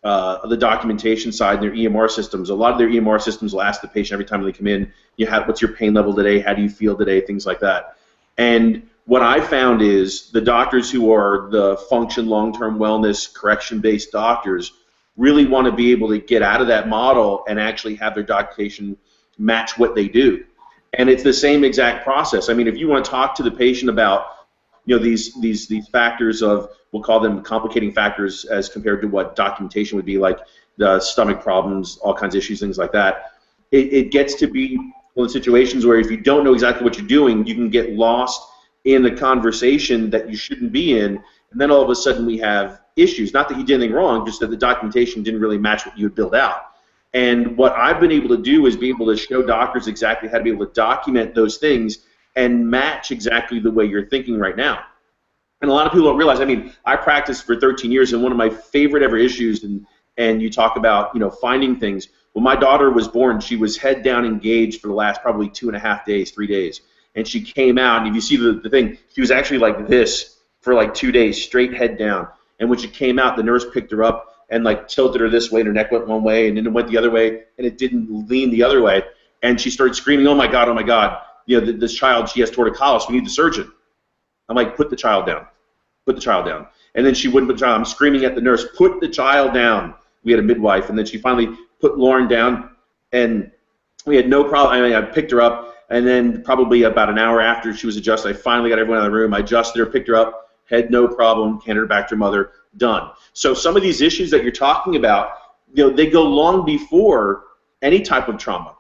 Speaker 1: the documentation side and their EMR systems, a lot of their EMR systems will ask the patient every time they come in, what's your pain level today? How do you feel today? Things like that. And what I found is the doctors who are the function, long-term wellness, correction-based doctors really want to be able to get out of that model and actually have their documentation match what they do. And it's the same exact process. I mean, if you want to talk to the patient about these factors of, we'll call them complicating factors as compared to what documentation would be, like the stomach problems, all kinds of issues, things like that. It gets to be one of the situations where if you don't know exactly what you're doing, you can get lost in a conversation that you shouldn't be in, and then all of a sudden we have issues. Not that you did anything wrong, just that the documentation didn't really match what you had built out. And what I've been able to do is be able to show doctors exactly how to be able to document those things and match exactly the way you're thinking right now. And a lot of people don't realize, I mean, I practiced for 13 years, and one of my favorite ever issues, and you talk about, finding things. When my daughter was born, she was head down engaged for the last probably 2.5 days, 3 days. And she came out, and if you see the thing, she was actually like this for like 2 days, straight head down. And when she came out, the nurse picked her up and like tilted her this way, and her neck went one way, and then it went the other way, and it didn't lean the other way. And she started screaming, oh my God, oh my God. This child, she has torticollis, we need the surgeon. I'm like, put the child down. Put the child down. And then she wouldn't put the child. I'm screaming at the nurse, put the child down. We had a midwife, and then she finally put Lauren down, and we had no problem. I mean, I picked her up, and then probably about an hour after she was adjusted, I finally got everyone out of the room. I adjusted her, picked her up, had no problem, handed her back to her mother, done. So some of these issues that you're talking about, they go long before any type of trauma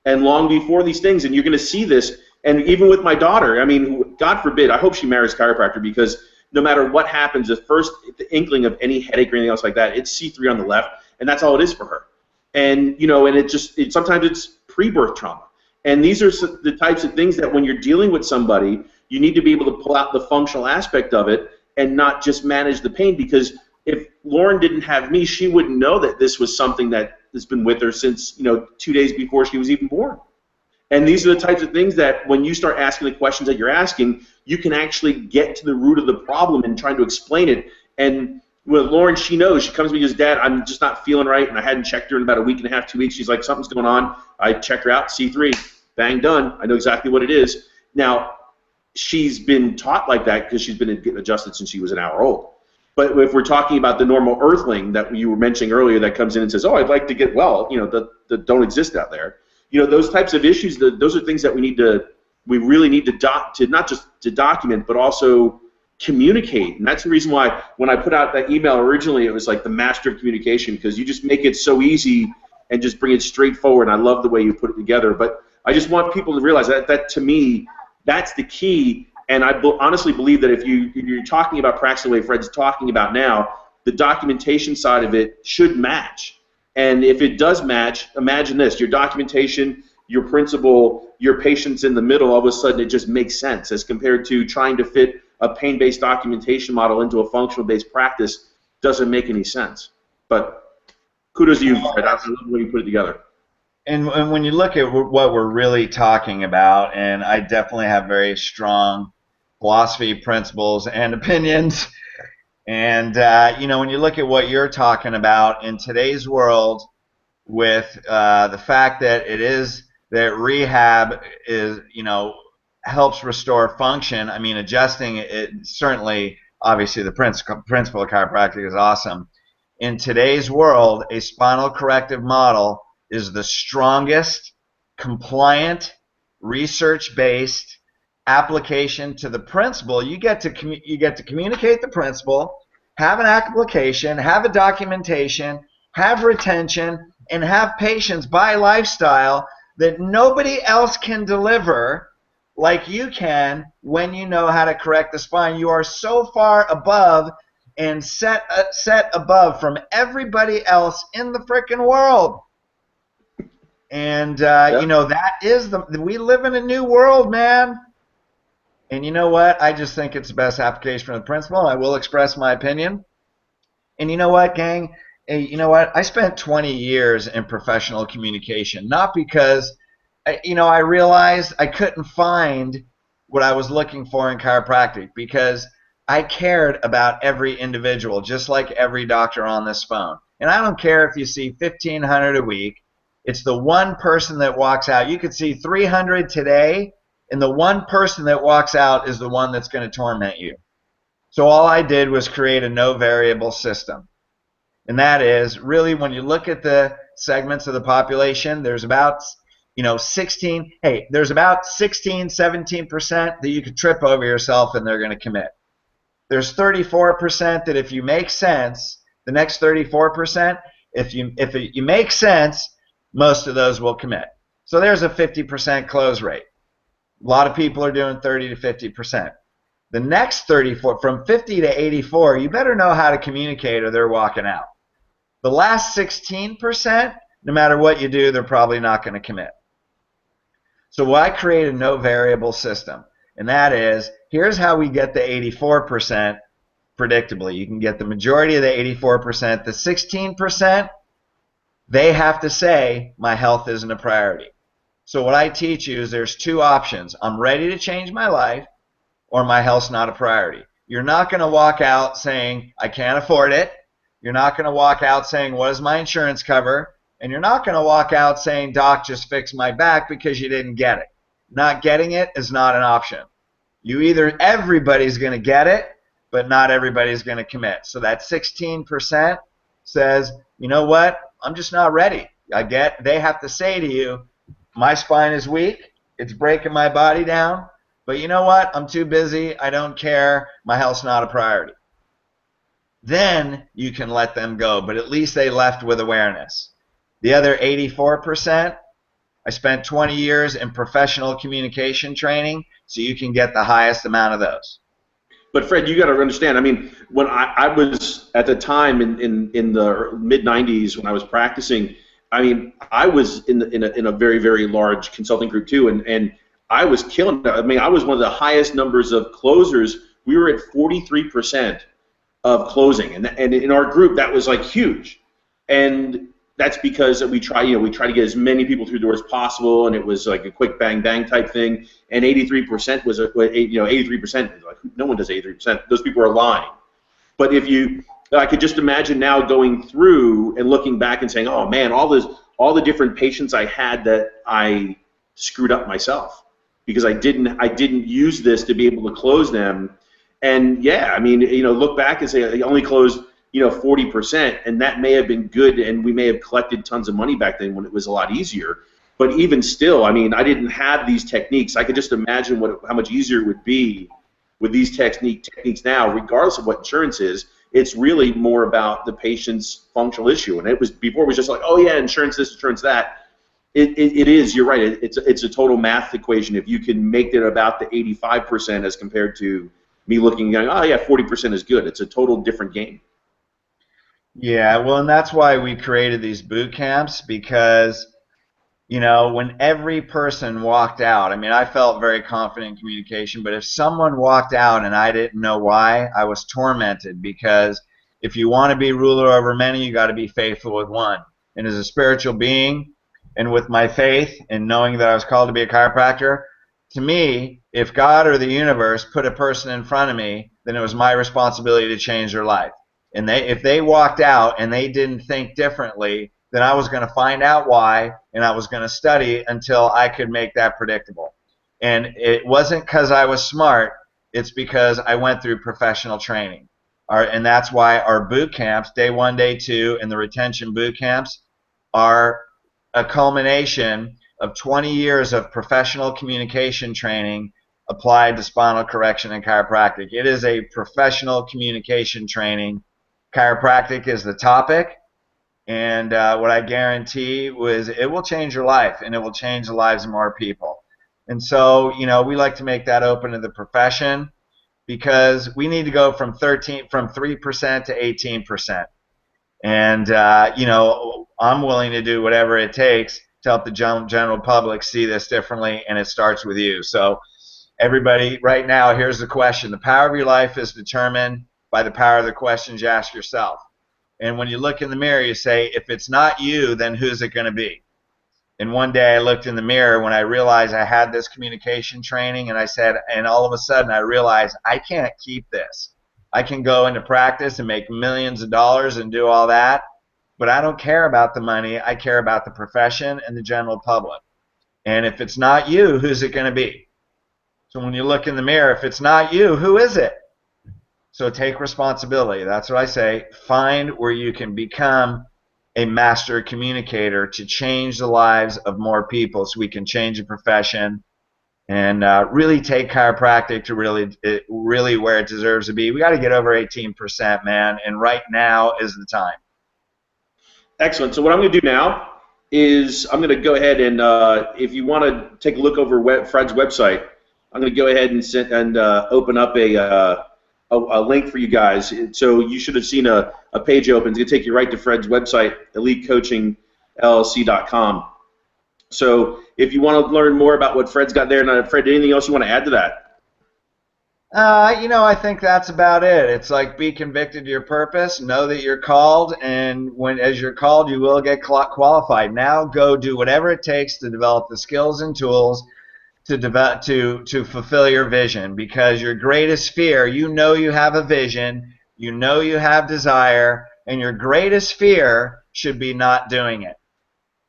Speaker 1: and long before these things, and you're going to see this. And even with my daughter, I mean, God forbid, I hope she marries a chiropractor, because no matter what happens, the inkling of any headache or anything else like that, it's C3 on the left, and that's all it is for her. And, and sometimes it's pre-birth trauma. And these are the types of things that when you're dealing with somebody, you need to be able to pull out the functional aspect of it and not just manage the pain, because if Lauren didn't have me, she wouldn't know that this was something that has been with her since, 2 days before she was even born. And these are the types of things that when you start asking the questions that you're asking, you can actually get to the root of the problem and trying to explain it. And with Lauren, she knows. She comes to me and goes, Dad, I'm just not feeling right, and I hadn't checked her in about a week and a half, 2 weeks. She's like, something's going on. I check her out, C3, bang, done. I know exactly what it is. Now, she's been taught like that because she's been getting adjusted since she was an hour old. But if we're talking about the normal earthling that you were mentioning earlier that comes in and says, oh, I'd like to get well, that don't exist out there. Those types of issues, those are things that we really need to not just to document, but also communicate. And that's the reason why when I put out that email originally, it was like the master of communication, because you just make it so easy and just bring it straight forward. And I love the way you put it together. But I just want people to realize that to me, that's the key. And I honestly believe that if you're talking about practice the way Fred's talking about now, the documentation side of it should match. And if it does match, imagine this: your documentation, your principle, your patients in the middle, all of a sudden it just makes sense, as compared to trying to fit a pain-based documentation model into a functional-based practice. Doesn't make any sense. But kudos to you, Fred. I love the way you put it together.
Speaker 2: And when you look at what we're really talking about, and I definitely have very strong philosophy, principles, and opinions. And, when you look at what you're talking about in today's world, with the fact that that rehab is, helps restore function. I mean, adjusting it, certainly, obviously, the principle of chiropractic is awesome. In today's world, a spinal corrective model is the strongest, compliant, research-based application to the principle. You get to communicate the principle, have an application, have a documentation, have retention, and have patients buy lifestyle that nobody else can deliver like you can when you know how to correct the spine. You are so far above and set above from everybody else in the frickin' world. And, that is we live in a new world, man. And you know what? I just think it's the best application of the principle. I will express my opinion. And you know what, gang? Hey, you know what? I spent 20 years in professional communication, not because, I realized I couldn't find what I was looking for in chiropractic, because I cared about every individual, just like every doctor on this phone. And I don't care if you see 1,500 a week. It's the one person that walks out. You could see 300 today, and the one person that walks out is the one that's going to torment you. So all I did was create a no variable system. And that is really, when you look at the segments of the population, there's about, there's about 16, 17% that you could trip over yourself and they're going to commit. There's 34% that if you make sense, the next 34%, if you make sense, most of those will commit. So there's a 50% close rate. A lot of people are doing 30 to 50%. The next 34, from 50 to 84, you better know how to communicate or they're walking out. The last 16%, no matter what you do, they're probably not going to commit. So I create a no variable system. And that is, here's how we get the 84% predictably. You can get the majority of the 84%. The 16%, they have to say, my health isn't a priority. So what I teach you is there's two options. I'm ready to change my life, or my health's not a priority. You're not going to walk out saying, I can't afford it. You're not going to walk out saying, what does my insurance cover? And you're not going to walk out saying, doc, just fix my back, because you didn't get it. Not getting it is not an option. Everybody's going to get it, but not everybody's going to commit. So that 16% says, you know what? I'm just not ready. They have to say to you, my spine is weak. It's breaking my body down. But you know what? I'm too busy. I don't care. My health's not a priority. Then you can let them go, but at least they left with awareness. The other 84%, I spent 20 years in professional communication training, so you can get the highest amount of those.
Speaker 1: But Fred, you got to understand, I mean, when I was at the time in the mid-90s when I was practicing, I mean, I was in a very, very large consulting group too, and I was killing it. I mean, I was one of the highest numbers of closers. We were at 43% of closing, and in our group that was like huge. And that's because we try to get as many people through the door as possible, and it was like a quick bang bang type thing. And 83% was 83%. Like, no one does 83%. Those people are lying. But I could just imagine now going through and looking back and saying, oh man, all the different patients I had that I screwed up myself because I didn't use this to be able to close them. And yeah, I mean, look back and say I only closed 40%, and that may have been good, and we may have collected tons of money back then when it was a lot easier. But even still, I mean, I didn't have these techniques. I could just imagine how much easier it would be with these techniques now, regardless of what insurance is. It's really more about the patient's functional issue. And it was before, it was just like, oh yeah, insurance this, insurance that. It is. You're right. It's a total math equation. If you can make it about the 85% as compared to me looking and going, oh yeah, 40% is good. It's a total different game.
Speaker 2: Yeah, well, and that's why we created these boot camps, because, when every person walked out, I mean, I felt very confident in communication, but if someone walked out and I didn't know why, I was tormented, because if you want to be ruler over many, you got to be faithful with one. And as a spiritual being, and with my faith and knowing that I was called to be a chiropractor, to me, if God or the universe put a person in front of me, then it was my responsibility to change their life. And if they walked out and they didn't think differently, then I was going to find out why, and I was going to study until I could make that predictable. And it wasn't because I was smart. It's because I went through professional training. And that's why our boot camps, day 1, day 2, and the retention boot camps are a culmination of 20 years of professional communication training applied to spinal correction and chiropractic. It is a professional communication training. Chiropractic is the topic, and what I guarantee was it will change your life, and it will change the lives of more people. And so, we like to make that open to the profession, because we need to go from 3% to 18%. And I'm willing to do whatever it takes to help the general public see this differently, and it starts with you. So everybody, right now, here's the question. The power of your life is determined by the power of the questions you ask yourself. And when you look in the mirror, you say, if it's not you, then who's it going to be? And one day I looked in the mirror when I realized I had this communication training, and I said, and all of a sudden I realized I can't keep this. I can go into practice and make millions of dollars and do all that, but I don't care about the money. I care about the profession and the general public. And if it's not you, who's it going to be? So when you look in the mirror, if it's not you, who is it? So take responsibility. That's what I say. Find where you can become a master communicator to change the lives of more people so we can change the profession and really take chiropractic to really where it deserves to be. We got to get over 18%, man, and right now is the time.
Speaker 1: Excellent. So what I'm going to do now is I'm going to go ahead and if you want to take a look over Fred's website, I'm going to go ahead and open up a link for you guys. So you should have seen a page open. It's going to take you right to Fred's website, elitecoachingllc.com. So if you want to learn more about what Fred's got there, and Fred, anything else you want to add to that?
Speaker 2: I think that's about it. It's like be convicted to your purpose, know that you're called, and as you're called, you will get qualified. Now go do whatever it takes to develop the skills and tools to fulfill your vision, because your greatest fear, you have a vision, you have desire, and your greatest fear should be not doing it.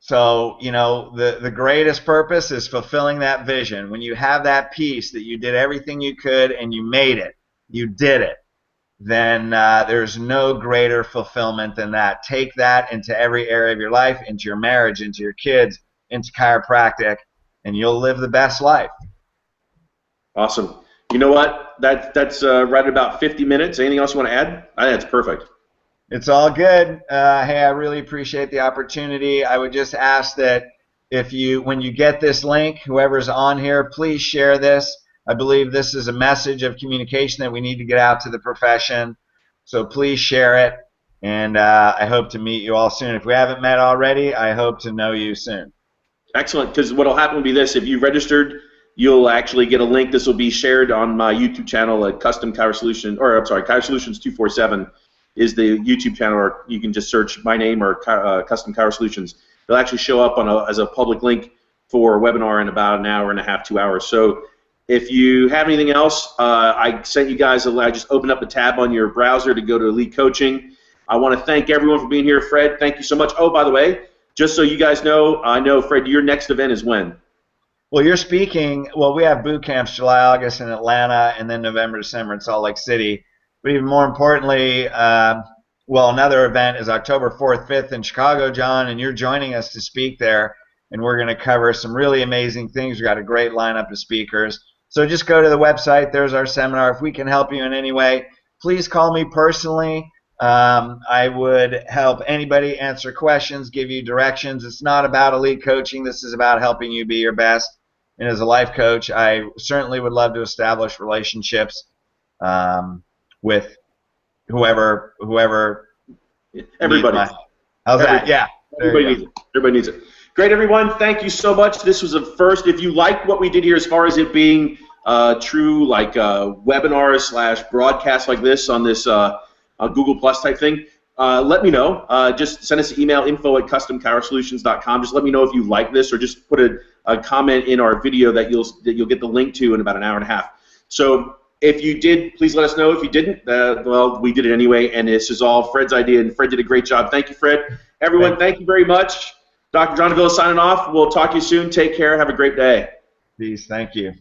Speaker 2: So, the greatest purpose is fulfilling that vision. When you have that peace that you did everything you could and you made it, you did it, then there's no greater fulfillment than that. Take that into every area of your life, into your marriage, into your kids, into chiropractic, and you'll live the best life.
Speaker 1: Awesome. You know what? That's right about 50 minutes. Anything else you want to add? I think that's perfect.
Speaker 2: It's all good. Hey, I really appreciate the opportunity. I would just ask that when you get this link, whoever's on here, please share this. I believe this is a message of communication that we need to get out to the profession. So please share it, and I hope to meet you all soon. If we haven't met already, I hope to know you soon. Excellent,
Speaker 1: because what will happen will be this. If you registered, you'll actually get a link. This will be shared on my YouTube channel at Custom Chiro Solutions, Chiro Solutions 247 is the YouTube channel, or you can just search my name or Custom Chiro Solutions. It'll actually show up as a public link for a webinar in about an hour and a half, 2 hours. So if you have anything else, I sent you guys I just opened up a tab on your browser to go to Elite Coaching. I want to thank everyone for being here. Fred, thank you so much. Oh, by the way, just so you guys know, I know, Fred, your next event is when?
Speaker 2: Well, you're speaking, we have boot camps July, August in Atlanta, and then November, December in Salt Lake City. But even more importantly, another event is October 4th, 5th in Chicago, John, and you're joining us to speak there, and we're going to cover some really amazing things. We've got a great lineup of speakers. So just go to the website. There's our seminar. If we can help you in any way, please call me personally. I would help anybody answer questions, give you directions. It's not about elite coaching. This is about helping you be your best. And as a life coach, I certainly would love to establish relationships with whoever.
Speaker 1: Everybody.
Speaker 2: How's that? Yeah.
Speaker 1: Everybody needs it. Everybody needs it. Great, everyone. Thank you so much. This was a first. If you like what we did here, as far as it being true, like webinar / broadcast like this on this Google Plus type thing, let me know. Just send us an email, info@customchirosolutions.com. Just let me know if you like this, or just put a comment in our video that you'll get the link to in about an hour and a half. So if you did, please let us know. If you didn't, we did it anyway, and this is all Fred's idea, and Fred did a great job. Thank you, Fred. Everyone, thank you very much. Dr. John Davila signing off. We'll talk to you soon. Take care. Have a great day.
Speaker 2: Peace. Thank you.